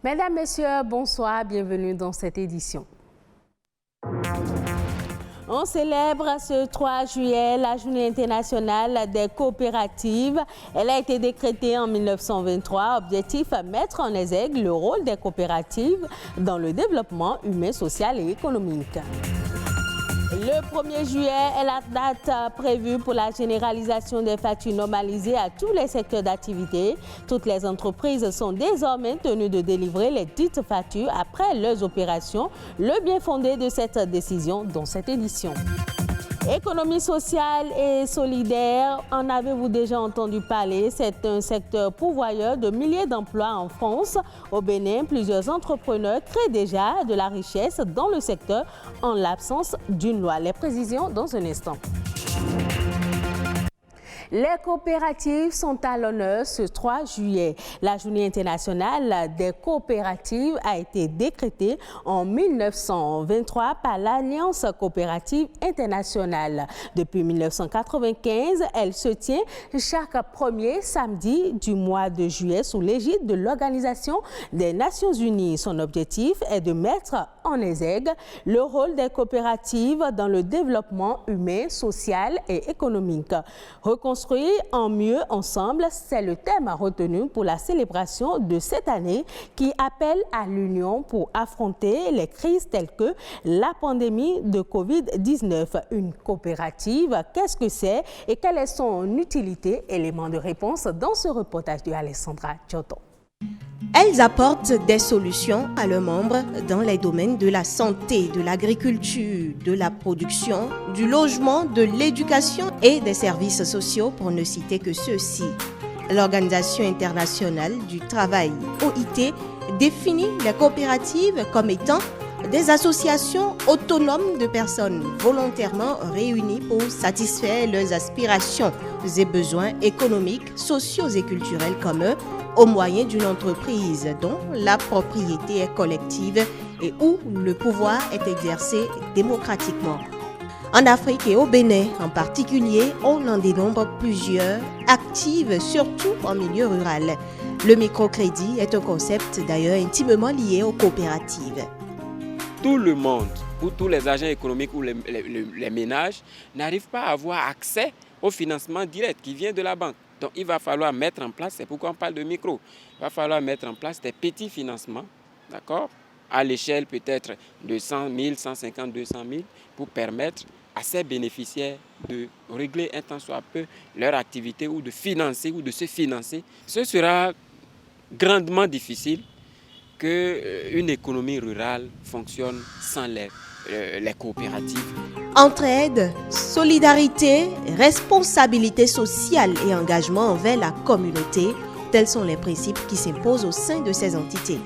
Mesdames, Messieurs, bonsoir, bienvenue dans cette édition. On célèbre ce 3 juillet la Journée internationale des coopératives. Elle a été décrétée en 1923. Objectif, mettre en exergue le rôle des coopératives dans le développement humain, social et économique. Le 1er juillet est la date prévue pour la généralisation des factures normalisées à tous les secteurs d'activité. Toutes les entreprises sont désormais tenues de délivrer les dites factures après leurs opérations. Le bien fondé de cette décision dans cette édition. Économie sociale et solidaire, en avez-vous déjà entendu parler? C'est un secteur pourvoyeur de milliers d'emplois en France. Au Bénin, plusieurs entrepreneurs créent déjà de la richesse dans le secteur en l'absence d'une loi. Les précisions dans un instant. Les coopératives sont à l'honneur ce 3 juillet. La Journée internationale des coopératives a été décrétée en 1923 par l'Alliance coopérative internationale. Depuis 1995, elle se tient chaque premier samedi du mois de juillet sous l'égide de l'Organisation des Nations Unies. Son objectif est de mettre en exergue le rôle des coopératives dans le développement humain, social et économique. Reconstruire en mieux ensemble, c'est le thème retenu pour la célébration de cette année qui appelle à l'union pour affronter les crises telles que la pandémie de Covid-19. Une coopérative, qu'est-ce que c'est et quelle est son utilité? Élément de réponse dans ce reportage de Alessandra Giotto. Elles apportent des solutions à leurs membres dans les domaines de la santé, de l'agriculture, de la production, du logement, de l'éducation et des services sociaux pour ne citer que ceux-ci. L'Organisation internationale du travail, OIT, définit les coopératives comme étant des associations autonomes de personnes volontairement réunies pour satisfaire leurs aspirations et besoins économiques, sociaux et culturels communs au moyen d'une entreprise dont la propriété est collective et où le pouvoir est exercé démocratiquement. En Afrique et au Bénin en particulier, on en dénombre plusieurs actives, surtout en milieu rural. Le microcrédit est un concept d'ailleurs intimement lié aux coopératives. Tout le monde, ou tous les agents économiques ou les ménages, n'arrivent pas à avoir accès au financement direct qui vient de la banque. Donc il va falloir mettre en place, c'est pourquoi on parle de micro, il va falloir mettre en place des petits financements, d'accord, à l'échelle peut-être de 100 000, 150, 200 000, pour permettre à ces bénéficiaires de régler un tant soit peu leur activité ou de financer ou de se financer. Ce sera grandement difficile qu'une économie rurale fonctionne sans les coopératives. Entraide, solidarité, responsabilité sociale et engagement envers la communauté, tels sont les principes qui s'imposent au sein de ces entités.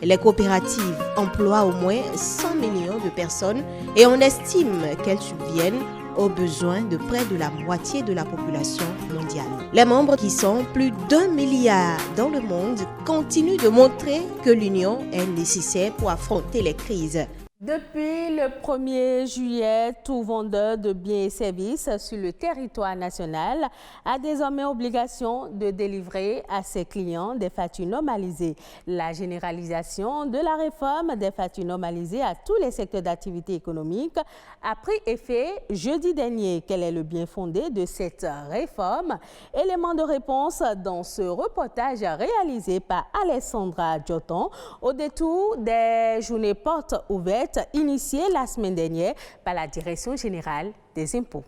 Les coopératives emploient au moins 100 millions de personnes et on estime qu'elles subviennent aux besoins de près de la moitié de la population mondiale. Les membres, qui sont plus d'1 milliard dans le monde, continuent de montrer que l'union est nécessaire pour affronter les crises. Depuis le 1er juillet, tout vendeur de biens et services sur le territoire national a désormais obligation de délivrer à ses clients des factures normalisées. La généralisation de la réforme des factures normalisées à tous les secteurs d'activité économique a pris effet jeudi dernier. Quel est le bien fondé de cette réforme? Élément de réponse dans ce reportage réalisé par Alessandra Giotto au détour des journées portes ouvertes initié la semaine dernière par la Direction générale des impôts.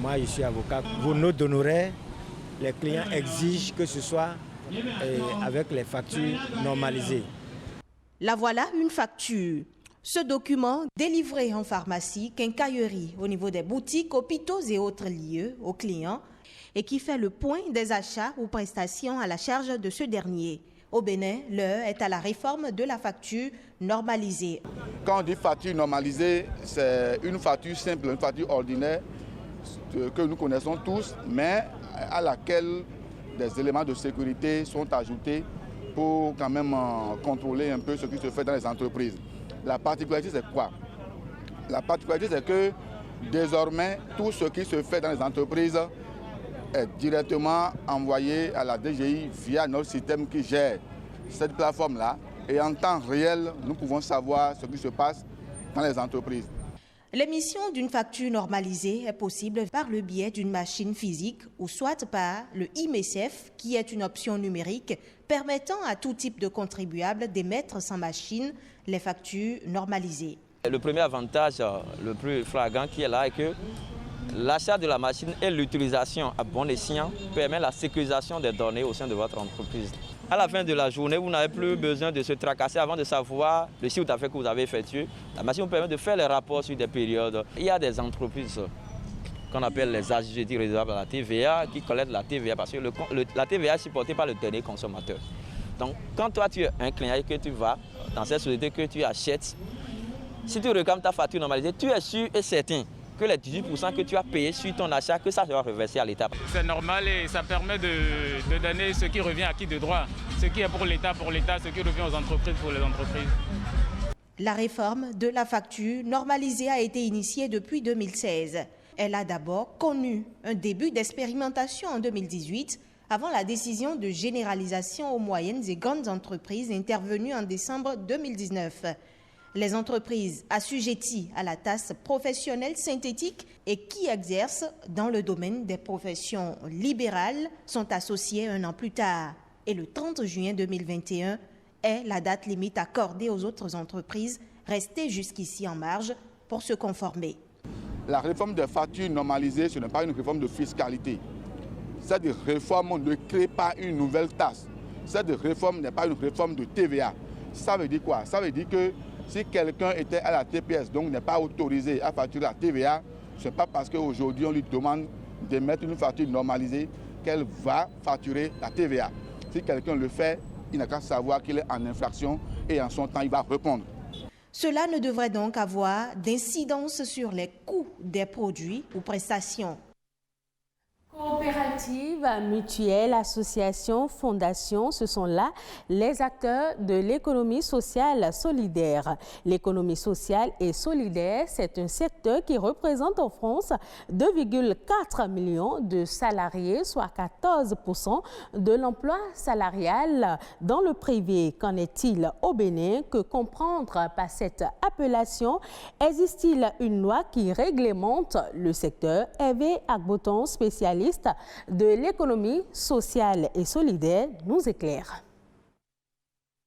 Moi, je suis avocat. Vos notes d'honoraires, les clients exigent que ce soit avec les factures normalisées. La voilà une facture. Ce document, délivré en pharmacie, quincaillerie, au niveau des boutiques, hôpitaux et autres lieux aux clients, et qui fait le point des achats ou prestations à la charge de ce dernier. Au Bénin, l'heure est à la réforme de la facture normalisée. Quand on dit facture normalisée, c'est une facture simple, une facture ordinaire que nous connaissons tous, mais à laquelle des éléments de sécurité sont ajoutés pour quand même contrôler un peu ce qui se fait dans les entreprises. La particularité, c'est quoi? La particularité, c'est que désormais, tout ce qui se fait dans les entreprises est directement envoyé à la DGI via notre système qui gère cette plateforme-là. Et en temps réel, nous pouvons savoir ce qui se passe dans les entreprises. L'émission d'une facture normalisée est possible par le biais d'une machine physique ou soit par le IMSF, qui est une option numérique permettant à tout type de contribuable d'émettre sans machine les factures normalisées. Le premier avantage, le plus flagrant qui est là, est que l'achat de la machine et l'utilisation à bon escient permet la sécurisation des données au sein de votre entreprise. À la fin de la journée, vous n'avez plus besoin de se tracasser avant de savoir le chiffre d'affaires que vous avez effectué. La machine vous permet de faire les rapports sur des périodes. Il y a des entreprises qu'on appelle les assujettis redevables à la TVA qui collectent la TVA parce que la TVA est supportée par le dernier consommateur. Donc, quand toi tu es un client et que tu vas dans cette société que tu achètes, si tu réclames ta facture normalisée, tu es sûr et certain que les 18% que tu as payé sur ton achat, que ça sera reversé à l'État. C'est normal et ça permet de donner ce qui revient à qui de droit. Ce qui est pour l'État, ce qui revient aux entreprises, pour les entreprises. La réforme de la facture normalisée a été initiée depuis 2016. Elle a d'abord connu un début d'expérimentation en 2018, avant la décision de généralisation aux moyennes et grandes entreprises intervenue en décembre 2019. Les entreprises assujetties à la taxe professionnelle synthétique et qui exercent dans le domaine des professions libérales sont associées un an plus tard. Et le 30 juin 2021 est la date limite accordée aux autres entreprises restées jusqu'ici en marge pour se conformer. La réforme des factures normalisées, ce n'est pas une réforme de fiscalité. Cette réforme ne crée pas une nouvelle taxe. Cette réforme n'est pas une réforme de TVA. Ça veut dire quoi? Ça veut dire que si quelqu'un était à la TPS, donc n'est pas autorisé à facturer la TVA, ce n'est pas parce qu'aujourd'hui on lui demande d'émettre une facture normalisée qu'elle va facturer la TVA. Si quelqu'un le fait, il n'a qu'à savoir qu'il est en infraction et en son temps il va répondre. Cela ne devrait donc avoir d'incidence sur les coûts des produits ou prestations. Coopératives, mutuelles, associations, fondations, ce sont là les acteurs de l'économie sociale solidaire. L'économie sociale et solidaire, c'est un secteur qui représente en France 2,4 millions de salariés, soit 14% de l'emploi salarial dans le privé. Qu'en est-il au Bénin? Que comprendre par cette appellation? Existe-t-il une loi qui réglemente le secteur? Hervé Agboton, spécialiste de l'économie sociale et solidaire, nous éclaire.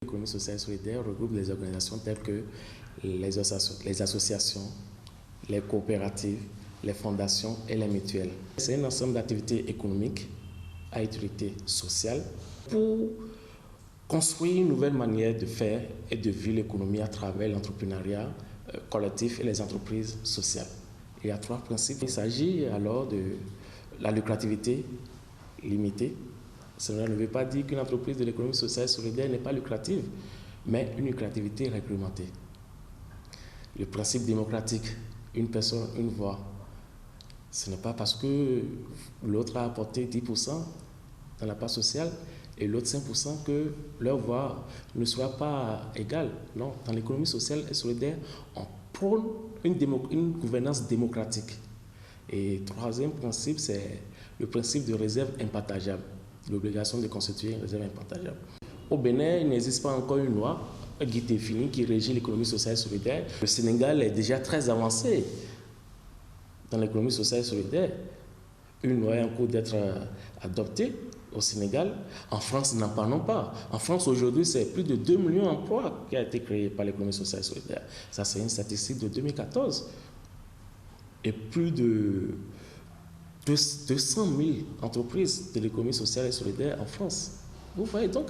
L'économie sociale et solidaire regroupe des organisations telles que les associations, les coopératives, les fondations et les mutuelles. C'est un ensemble d'activités économiques à utilité sociale pour construire une nouvelle manière de faire et de vivre l'économie à travers l'entrepreneuriat collectif et les entreprises sociales. Il y a trois principes. Il s'agit alors de la lucrativité limitée. Cela ne veut pas dire qu'une entreprise de l'économie sociale et solidaire n'est pas lucrative, mais une lucrativité réglementée. Le principe démocratique, une personne, une voix. Ce n'est pas parce que l'autre a apporté 10% dans la part sociale et l'autre 5% que leur voix ne soit pas égale. Non, dans l'économie sociale et solidaire, on prône une gouvernance démocratique. Et troisième principe, c'est le principe de réserve impartageable, l'obligation de constituer une réserve impartageable. Au Bénin, il n'existe pas encore une loi qui définit, qui régit l'économie sociale et solidaire. Le Sénégal est déjà très avancé dans l'économie sociale et solidaire. Une loi est en cours d'être adoptée au Sénégal. En France, n'en parlons pas. En France, aujourd'hui, c'est plus de 2 millions d'emplois qui ont été créés par l'économie sociale et solidaire. Ça, c'est une statistique de 2014. Et plus de 200 000 entreprises de l'économie sociale et solidaire en France. Vous voyez, donc,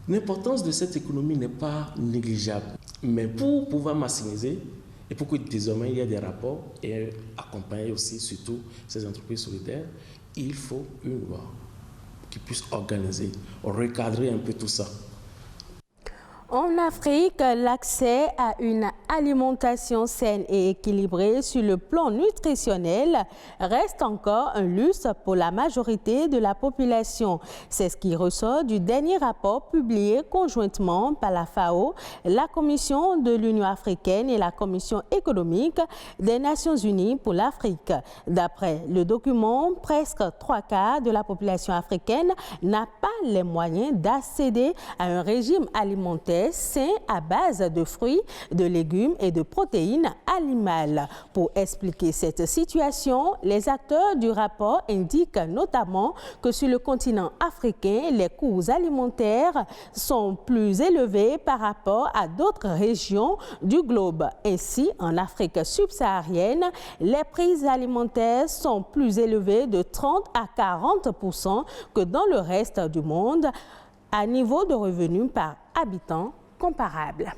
l'importance de cette économie n'est pas négligeable. Mais pour pouvoir maximiser, et pour que désormais il y ait des rapports et accompagner aussi, surtout, ces entreprises solidaires, il faut une loi qui puisse organiser, recadrer un peu tout ça. En Afrique, l'accès à une alimentation saine et équilibrée sur le plan nutritionnel reste encore un luxe pour la majorité de la population. C'est ce qui ressort du dernier rapport publié conjointement par la FAO, la Commission de l'Union africaine et la Commission économique des Nations unies pour l'Afrique. D'après le document, presque 3/4 de la population africaine n'a pas les moyens d'accéder à un régime alimentaire sain à base de fruits, de légumes et de protéines animales. Pour expliquer cette situation, les acteurs du rapport indiquent notamment que sur le continent africain, les coûts alimentaires sont plus élevés par rapport à d'autres régions du globe. Ainsi, en Afrique subsaharienne, les prix alimentaires sont plus élevés de 30 à 40% que dans le reste du monde, à niveau de revenus par habitant comparable.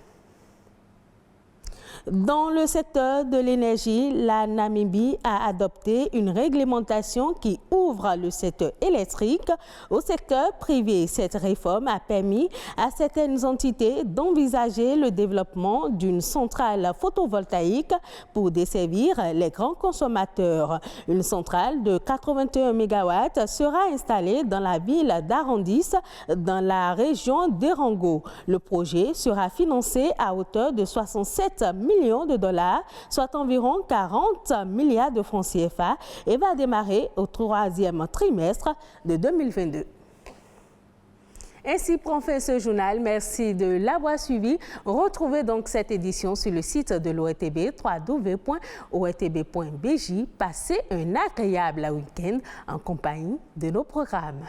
Dans le secteur de l'énergie, la Namibie a adopté une réglementation qui ouvre le secteur électrique au secteur privé. Cette réforme a permis à certaines entités d'envisager le développement d'une centrale photovoltaïque pour desservir les grands consommateurs. Une centrale de 81 MW sera installée dans la ville d'Arandis, dans la région d'Erango. Le projet sera financé à hauteur de 67 millions de dollars, soit environ 40 milliards de francs CFA, et va démarrer au 3e trimestre de 2022. Ainsi prend fin ce journal. Merci de l'avoir suivi. Retrouvez donc cette édition sur le site de l'ORTB, www.ortb.bj. Passez un agréable week-end en compagnie de nos programmes.